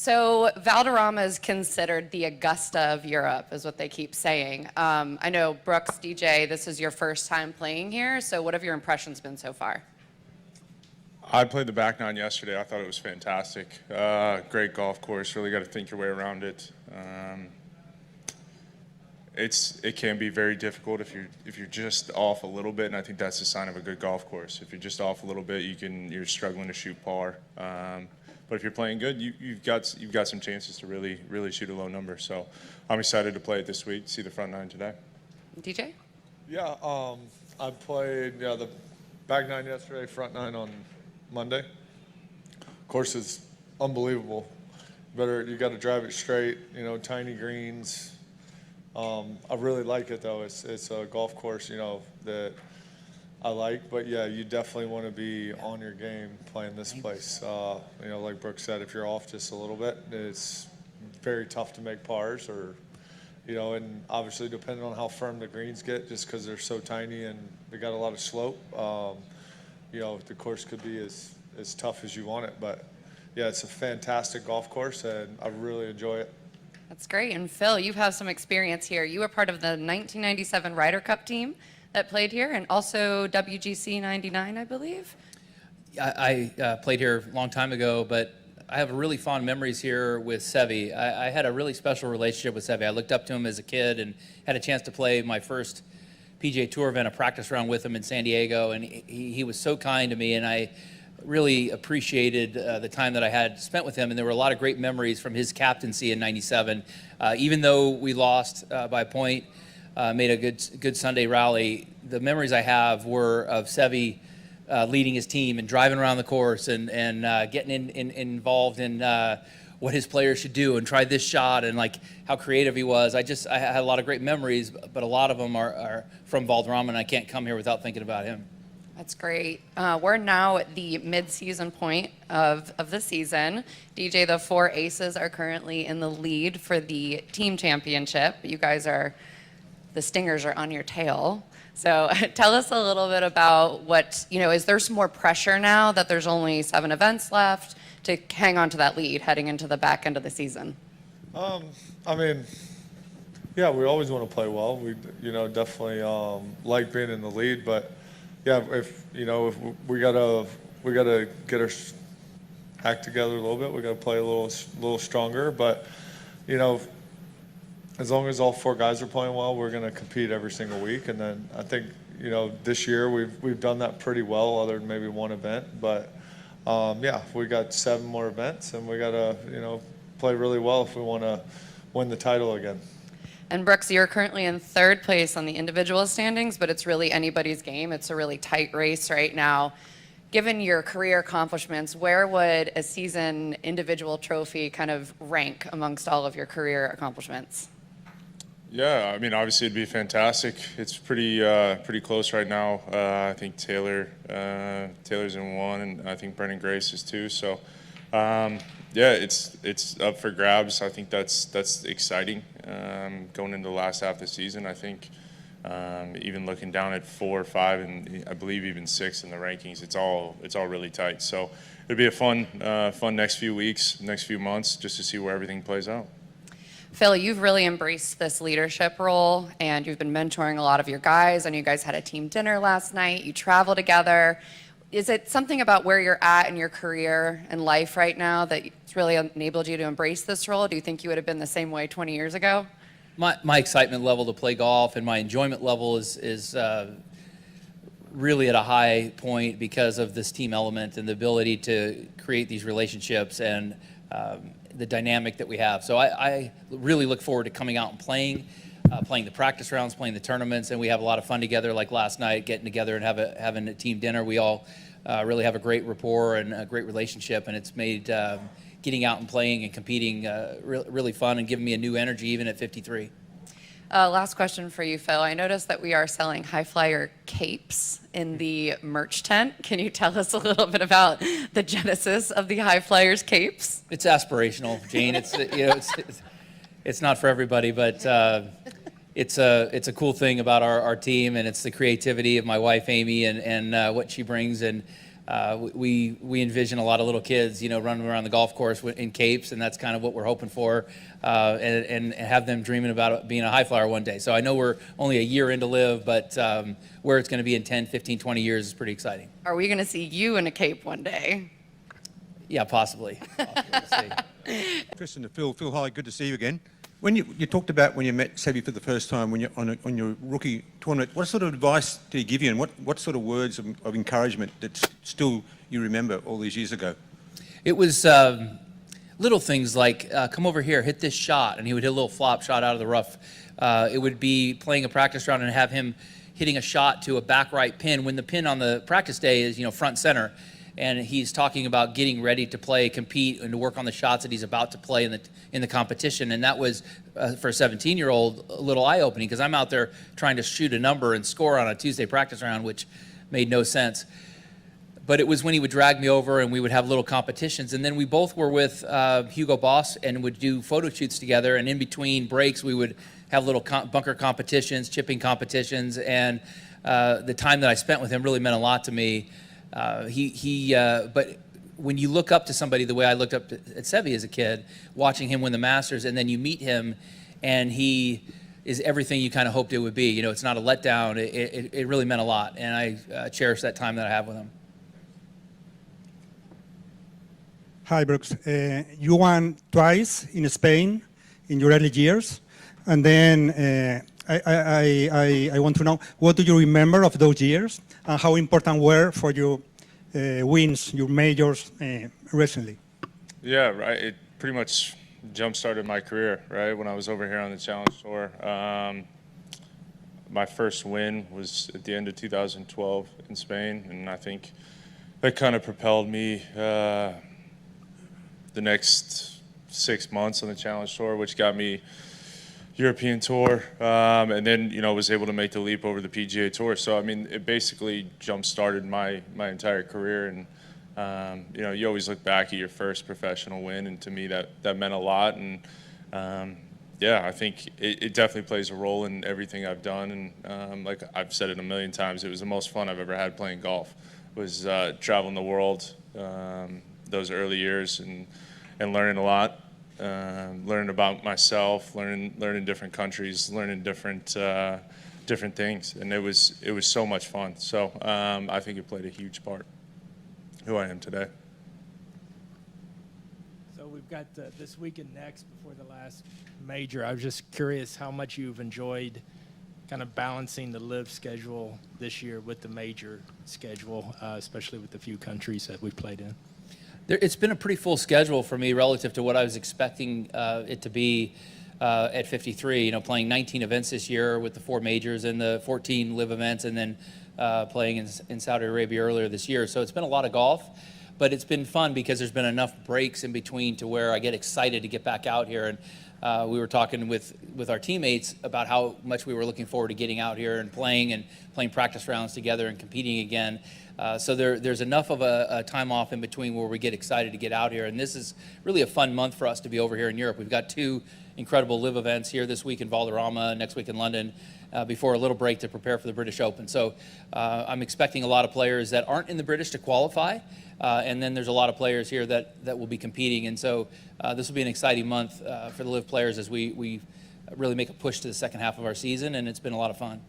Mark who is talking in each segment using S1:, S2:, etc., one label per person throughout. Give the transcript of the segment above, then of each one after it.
S1: So Valderrama is considered the Augusta of Europe, is what they keep saying. I know Brooks, DJ, this is your first time playing here, so what have your impressions been so far?
S2: I played the back nine yesterday. I thought it was fantastic. Great golf course. Really got to think your way around it. It can be very difficult if you're just off a little bit, and I think that's a sign of a good golf course. If you're just off a little bit, you're struggling to shoot par. But if you're playing good, you've got some chances to really shoot a low number. So I'm excited to play it this week. See the front nine today.
S1: DJ?
S3: Yeah, I played the back nine yesterday, front nine on Monday. Course is unbelievable. You got to drive it straight. Tiny greens. I really like it though. It's a golf course, that I like. But yeah, you definitely want to be on your game playing this place. Like Brooks said, if you're off just a little bit, it's very tough to make pars, and obviously depending on how firm the greens get, just because they're so tiny and they got a lot of slope, the course could be as tough as you want it. But yeah, it's a fantastic golf course, and I really enjoy it.
S1: That's great. And Phil, you have some experience here. You were part of the 1997 Ryder Cup team that played here, and also WGC 99, I believe.
S4: I played here a long time ago, but I have really fond memories here with Seve. I had a really special relationship with Seve. I looked up to him as a kid and had a chance to play my first PGA Tour event, a practice round with him in San Diego, and he was so kind to me, and I really appreciated the time that I had spent with him, and there were a lot of great memories from his captaincy in '97. Even though we lost by a point, made a good Sunday rally, the memories I have were of Seve leading his team and driving around the course and getting involved in what his players should do and try this shot and like how creative he was. I had a lot of great memories, but a lot of them are from Valderrama, and I can't come here without thinking about him.
S1: That's great. We're now at the mid-season point of the season. DJ, the four aces are currently in the lead for the team championship. You guys the Stingers are on your tail. So tell us a little bit about is there some more pressure now that there's only 7 events left to hang on to that lead heading into the back end of the season?
S3: Yeah, we always want to play well. We, definitely like being in the lead, but yeah, if we gotta get our act together a little bit, we gotta play a little stronger. But as long as all 4 guys are playing well, we're gonna compete every single week. And then I think this year we've done that pretty well, other than maybe 1 event. But we got 7 more events, and we gotta play really well if we want to win the title again.
S1: And Brooks, you're currently in 3rd place on the individual standings, but it's really anybody's game. It's a really tight race right now. Given your career accomplishments, where would a season individual trophy kind of rank amongst all of your career accomplishments?
S2: Yeah, obviously it'd be fantastic. It's pretty close right now. I think Taylor's in 1, and I think Brendan Grace is 2. So, it's up for grabs. I think that's exciting. Going into the last half of the season, I think even looking down at 4, 5, and I believe even 6 in the rankings, it's all really tight. So it'll be a fun next few weeks, next few months, just to see where everything plays out.
S1: Phil, you've really embraced this leadership role, and you've been mentoring a lot of your guys. I know you guys had a team dinner last night. You travel together. Is it something about where you're at in your career and life right now that it's really enabled you to embrace this role? Do you think you would have been the same way 20 years ago?
S4: My excitement level to play golf and my enjoyment level is really at a high point because of this team element and the ability to create these relationships and the dynamic that we have. So I really look forward to coming out and playing the practice rounds, playing the tournaments, and we have a lot of fun together, like last night, getting together and having a team dinner. We all really have a great rapport and a great relationship, and it's made getting out and playing and competing really fun and giving me a new energy even at 53.
S1: Last question for you, Phil. I noticed that we are selling High Flyer capes in the merch tent. Can you tell us a little bit about the genesis of the High Flyers capes?
S4: It's aspirational, Jane. It's not for everybody, but it's a cool thing about our team, and it's the creativity of my wife Amy and what she brings. And we envision a lot of little kids, running around the golf course in capes, and that's kind of what we're hoping for, and have them dreaming about being a high flyer one day. So I know we're only a year into Live, but where it's going to be in 10, 15, 20 years is pretty exciting.
S1: Are we going to see you in a cape one day?
S4: Yeah, possibly. We'll see.
S5: Tristan, Phil, hi, good to see you again. When you talked about when you met Sevi for the first time, when you're on your rookie tournament, what sort of advice did he give you, and what sort of words of encouragement that still you remember all these years ago?
S4: It was little things like, come over here, hit this shot, and he would hit a little flop shot out of the rough. It would be playing a practice round and have him hitting a shot to a back right pin when the pin on the practice day is, front center. And he's talking about getting ready to play, compete, and to work on the shots that he's about to play in the competition. And that was, for a 17-year-old, a little eye-opening, because I'm out there trying to shoot a number and score on a Tuesday practice round, which made no sense. But it was when he would drag me over and we would have little competitions. And then we both were with Hugo Boss and would do photo shoots together. And in between breaks, we would have little bunker competitions, chipping competitions. And the time that I spent with him really meant a lot to me. But when you look up to somebody the way I looked up at Sevi as a kid, watching him win the Masters, and then you meet him and he is everything you kind of hoped it would be. It's not a letdown. It really meant a lot. And I cherish that time that I have with him.
S6: Hi, Brooks. You won twice in Spain in your early years. And then I want to know, what do you remember of those years and how important were for your wins, your majors recently?
S2: Yeah, right. It pretty much jump-started my career, right, when I was over here on the Challenge Tour. My first win was at the end of 2012 in Spain, and I think that kind of propelled me the next 6 months on the Challenge Tour, which got me European Tour, and then was able to make the leap over the PGA Tour. So I mean, it basically jump-started my entire career, and you always look back at your first professional win, and to me that meant a lot. And yeah, I think it definitely plays a role in everything I've done. And like I've said it a million times, it was the most fun I've ever had playing golf. Was traveling the world those early years and learning a lot. Learning about myself, learning different countries, learning different things, and it was so much fun. So I think it played a huge part who I am today.
S7: So we've got this weekend next before the last major. I was just curious how much you've enjoyed kind of balancing the Live schedule this year with the major schedule, especially with the few countries that we've played in.
S4: It's been a pretty full schedule for me relative to what I was expecting it to be at 53. Playing 19 events this year with the 4 majors and the 14 Live events, and then playing in Saudi Arabia earlier this year. So it's been a lot of golf, but it's been fun because there's been enough breaks in between to where I get excited to get back out here. And we were talking with our teammates about how much we were looking forward to getting out here and playing practice rounds together and competing again. So there's enough of a time off in between where we get excited to get out here. And this is really a fun month for us to be over here in Europe. We've got 2 incredible Live events here this week in Valderrama, next week in London, before a little break to prepare for the British Open. So I'm expecting a lot of players that aren't in the British to qualify. And then there's a lot of players here that will be competing. And so this will be an exciting month for the Live players as we really make a push to the second half of our season. And it's been a lot of fun.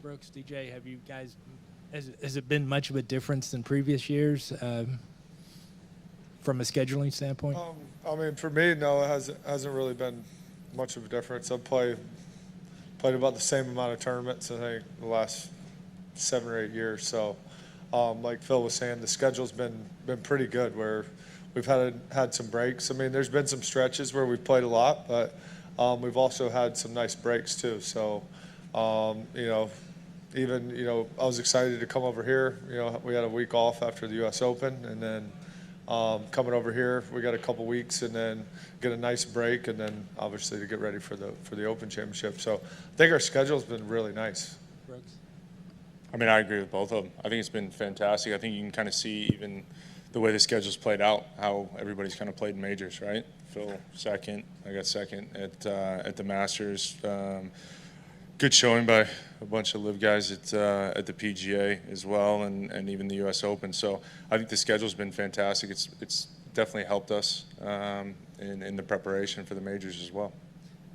S7: Brooks, DJ, have you guys, has it been much of a difference than previous years from a scheduling standpoint?
S3: I mean, for me, no, it hasn't really been much of a difference. I've played about the same amount of tournaments, I think, the last 7 or 8 years. So, like Phil was saying, the schedule's been pretty good where we've had some breaks. I mean, there's been some stretches where we've played a lot, but we've also had some nice breaks too. So, even, I was excited to come over here. We had a week off after the U.S. Open, and then coming over here, we got a couple weeks, and then get a nice break, and then obviously to get ready for the Open Championship. So I think our schedule's been really nice.
S7: Brooks?
S2: I mean, I agree with both of them. I think it's been fantastic. I think you can kind of see even the way the schedule's played out, how everybody's kind of played majors, right? Phil second, I got second at the Masters. good showing by a bunch of live guys at the PGA as well, and even the U.S. Open. So I think the schedule's been fantastic. It's definitely helped us in the preparation for the majors as well.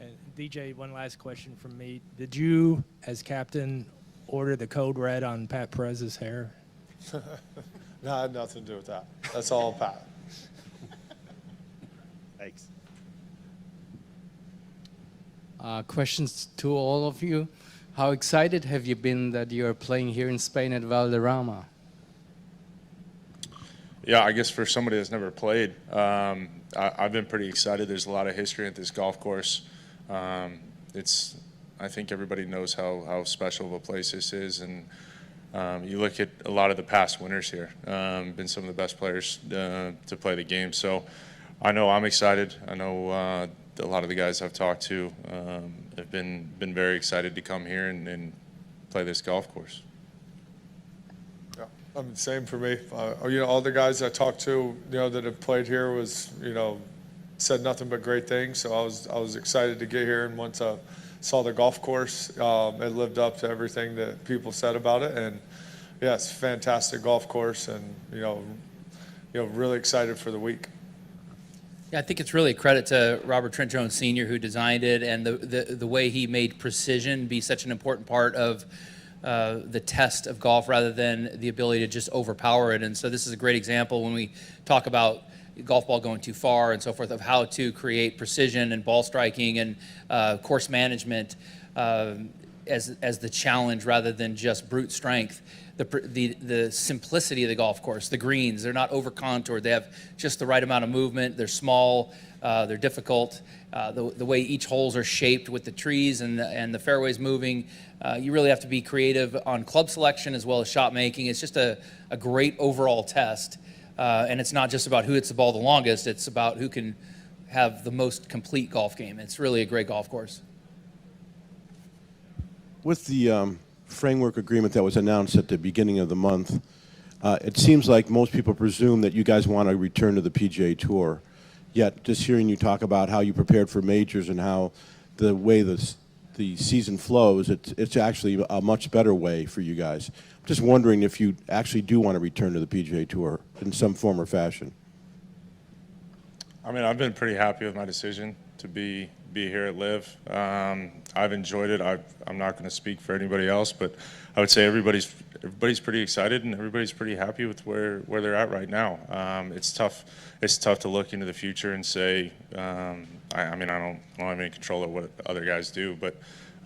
S7: And DJ, one last question from me. Did you, as captain, order the code red on Pat Perez's hair?
S3: No, I had nothing to do with that. That's all Pat.
S8: Thanks.
S9: Questions to all of you. How excited have you been that you're playing here in Spain at Valderrama?
S2: Yeah, I guess for somebody that's never played, I've been pretty excited. There's a lot of history at this golf course. I think everybody knows how special of a place this is, and you look at a lot of the past winners here, been some of the best players to play the game. So I know I'm excited. I know a lot of the guys I've talked to have been very excited to come here and play this golf course.
S3: Yeah, same for me. All the guys I talked to, that have played here was, said nothing but great things. So I was excited to get here, and once I saw the golf course, it lived up to everything that people said about it. And yeah, it's a fantastic golf course, and really excited for the week.
S4: Yeah, I think it's really a credit to Robert Trent Jones Sr., who designed it, and the way he made precision be such an important part of the test of golf rather than the ability to just overpower it. And so this is a great example when we talk about golf ball going too far and so forth, of how to create precision and ball striking and course management as the challenge rather than just brute strength. The simplicity of the golf course, the greens, they're not over contoured. They have just the right amount of movement. They're small, they're difficult. The way each holes are shaped with the trees and the fairways moving, you really have to be creative on club selection as well as shot making. It's just a great overall test. And it's not just about who hits the ball the longest, it's about who can have the most complete golf game. It's really a great golf course.
S8: With the framework agreement that was announced at the beginning of the month, it seems like most people presume that you guys want to return to the PGA Tour. Yet, just hearing you talk about how you prepared for majors and how the way the season flows, it's actually a much better way for you guys. I'm just wondering if you actually do want to return to the PGA Tour in some form or fashion.
S2: I mean, I've been pretty happy with my decision to be here at LIV. I've enjoyed it. I'm not going to speak for anybody else, but I would say everybody's pretty excited and everybody's pretty happy with where they're at right now. It's tough to look into the future and say, I mean, I don't have any control of what other guys do, but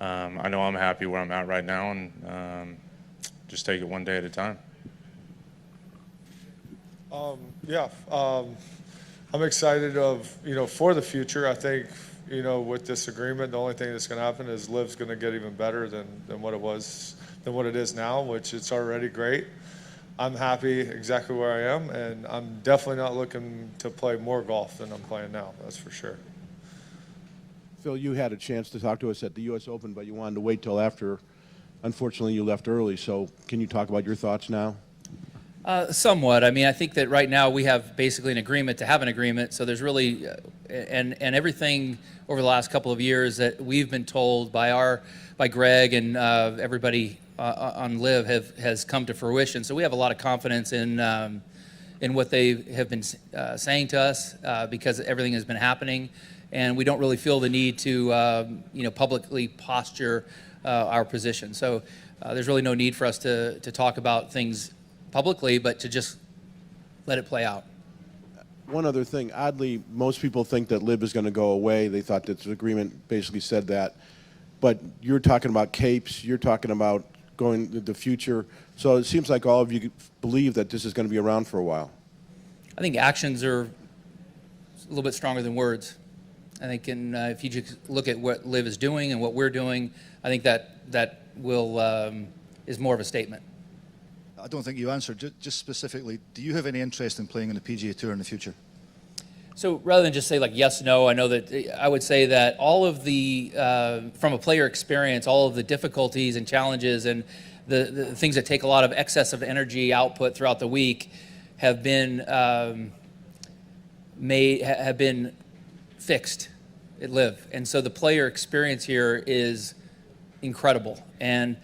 S2: I know I'm happy where I'm at right now, and just take it one day at a time.
S3: I'm excited for the future. I think, with this agreement, the only thing that's going to happen is LIV's going to get even better than what it is now, which it's already great. I'm happy exactly where I am, and I'm definitely not looking to play more golf than I'm playing now. That's for sure.
S8: Phil, you had a chance to talk to us at the U.S. Open, but you wanted to wait till after. Unfortunately, you left early, so can you talk about your thoughts now?
S4: Somewhat. I mean, I think that right now we have basically an agreement to have an agreement. So there's really, and everything over the last couple of years that we've been told by Greg and everybody on LIV has come to fruition. So we have a lot of confidence in what they have been saying to us because everything has been happening, and we don't really feel the need to publicly posture our position. So there's really no need for us to talk about things publicly, but to just let it play out.
S8: One other thing, oddly, most people think that LIV is going to go away. They thought that the agreement basically said that. But you're talking about capes, you're talking about going to the future. So it seems like all of you believe that this is going to be around for a while.
S4: I think actions are a little bit stronger than words. I think if you just look at what LIV is doing and what we're doing, I think that will is more of a statement.
S10: I don't think you answered. Just specifically, do you have any interest in playing in the PGA Tour in the future?
S4: So rather than just say like yes, no, I know that I would say that all of the, from a player experience, all of the difficulties and challenges and the things that take a lot of excess of energy output throughout the week have been fixed at LIV. And so the player experience here is incredible. And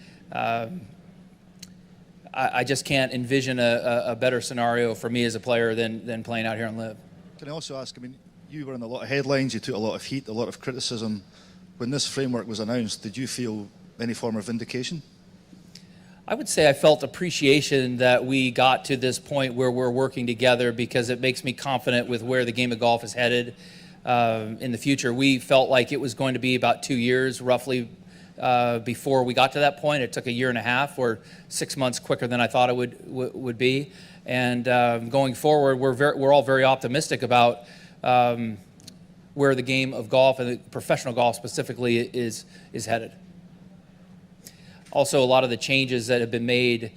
S4: I just can't envision a better scenario for me as a player than playing out here on Live.
S10: Can I also ask, I mean, you were in a lot of headlines, you took a lot of heat, a lot of criticism. When this framework was announced, did you feel any form of vindication?
S4: I would say I felt appreciation that we got to this point where we're working together, because it makes me confident with where the game of golf is headed in the future. We felt like it was going to be about 2 years roughly before we got to that point. It took a year and a half, or 6 months quicker than I thought it would be. And going forward, we're all very optimistic about where the game of golf, and professional golf specifically, is headed. Also, a lot of the changes that have been made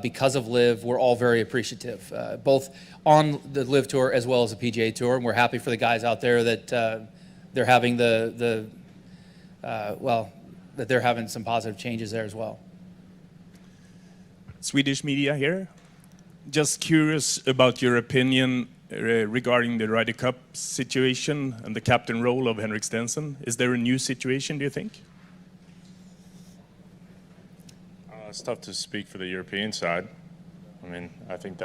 S4: because of Live, we're all very appreciative, both on the Live Tour as well as the PGA Tour, and we're happy for the guys out there that they're having that they're having some positive changes there as well.
S11: Swedish media here. Just curious about your opinion regarding the Ryder Cup situation and the captain role of Henrik Stenson. Is there a new situation, do you think?
S2: It's tough to speak for the European side. I mean, I think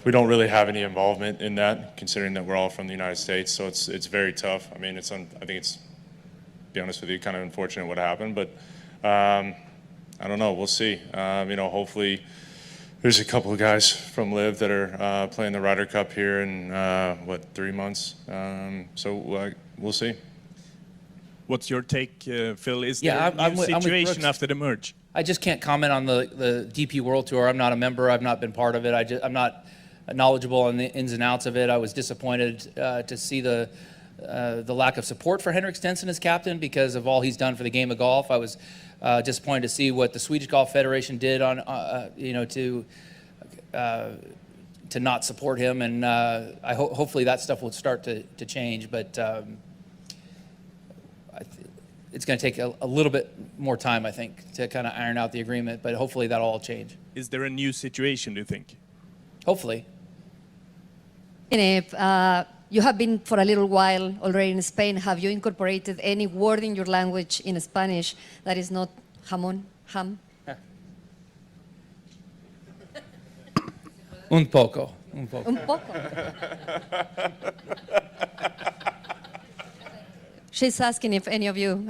S2: we don't really have any involvement in that, considering that we're all from the United States. So it's very tough. I mean, I think it's, to be honest with you, kind of unfortunate what happened. But I don't know. We'll see. Hopefully there's a couple of guys from Live that are playing the Ryder Cup here in 3 months. So we'll see.
S11: What's your take, Phil? Is
S4: Yeah,
S11: there a new
S4: I'm with
S11: situation
S4: Brooks.
S11: after the merge?
S4: I just can't comment on the DP World Tour. I'm not a member. I've not been part of it. I'm not knowledgeable on the ins and outs of it. I was disappointed to see the lack of support for Henrik Stenson as captain because of all he's done for the game of golf. I was disappointed to see what the Swedish Golf Federation did on, to not support him, and hopefully that stuff will start to change. But it's going to take a little bit more time, I think, to kind of iron out the agreement. But hopefully that'll all change.
S11: Is there a new situation, do you think?
S4: Hopefully.
S12: And if you have been for a little while already in Spain, have you incorporated any word in your language in Spanish that is not jamón, ham?
S4: Un poco.
S12: Un poco. She's asking if any of you.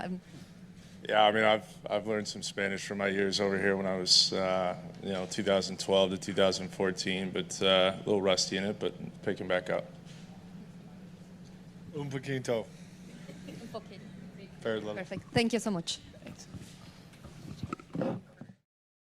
S2: Yeah, I mean, I've learned some Spanish from my years over here when I was, 2012 to 2014, but a little rusty in it, but picking back up.
S3: Un poquito. Very little.
S12: Perfect. Thank you so much.